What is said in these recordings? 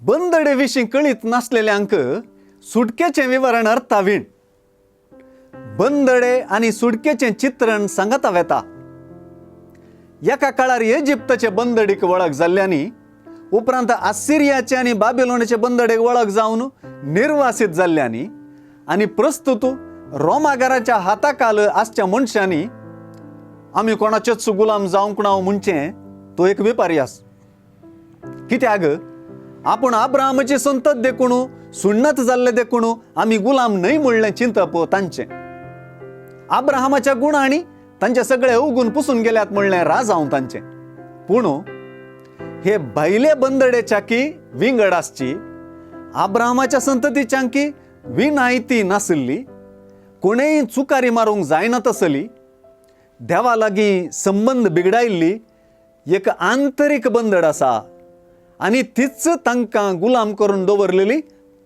बंदडे विशीं कळीत नासलेल्यांक सुटकेचें विवरण अर्थावीण. बंदडे आनी सुटकेचें चित्रण सांगता वेता. एका काळार इजिप्तचे बंदडीक वळख जाल्ल्यानी उपरांत आसिरियाचे आनी बाबिलोनाचे बंदडेक वळख जावन निर्वासित जाल्ल्यानी आनी प्रस्तुत रोमागाराच्या हाताखाल आसच्या मनशांनी आमी कोणाचेच गुलाम जावंक ना म्हणचें तो एक वेपारी आस. कित्याक आपूण अब्राहमाची संतत देखून सुन्नत जाल्ले देखून आमी गुलाम न्हय म्हणलें चिंतप तांचें. अब्राहमाच्या गुणांनी तांचे सगळे अवगूण पुसून गेल्यात म्हणलें राज हांव तांचें. पूण हे भायले बंदडेच्याकी विंगड आसची, अब्राहमाच्या संततीच्यांकी विनायती नासली, कोणेय चुकारी मारूंक जायना तसली, देवा लागीं संबंध बिगडायल्ली एक आंतरीक बंदड आसा आनी तीच तांकां गुलाम करून दवरलेली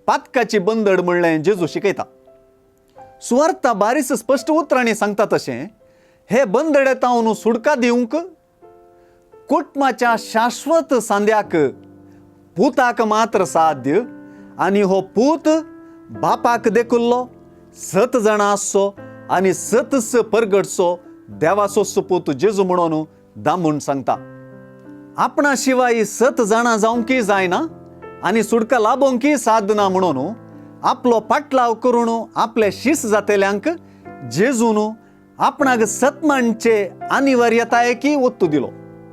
पातकाची बंदड म्हणलें जेजू शिकयता. सुवार्ता बारीस स्पश्ट उतरांनी सांगता तशें हे बंदडेतावन सुडका दिवंक कुटुंबाच्या शाश्वत सांद्याक पुताक मात्र साध्य आनी हो पूत बापाक देखुल्लो 7 जाणां आसचो आनी 7 परगटचो देवाचो सुपूत जेजू म्हणून दामून सांगता. आपणा शिवाय 7 जाणां जावंकी जायना आनी सुडका लाबोवंकी साधना म्हणून आपलो पाटलाव करून आपले शिस जातेल्यांक जेजून आपणाक सत्मांचे अनिवार्यतायेकी ಒತ್ತು दिलो.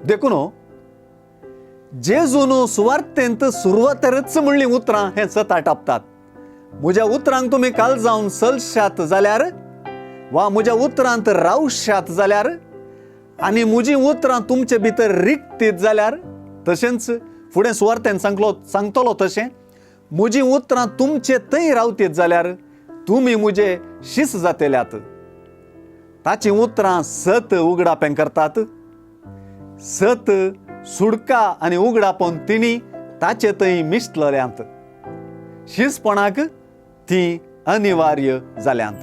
देखून जेजून सुवार्थेंत सुरवातेरच म्हणली उतरां हे सता टापतात. म्हज्या उतरांक तुमी काल जावन चलशात जाल्यार वा म्हज्या उतरांत रावशात जाल्यार आनी म्हजी उतरां तुमचे भितर रिकतीत जाल्यार, तशेंच फुडें सुवार्थेन सांगतलो तशें म्हजी उतरां तुमचे थंय रावतीत जाल्यार तुमी म्हजे शिस जातेल्यात. ताची उतरां 7 उगडापें करतात. 7 सुडका आनी उगडापण तिणी ताचे थंय मिसळल्यांत. शिसपणाक ती अनिवार्य जाल्यांत.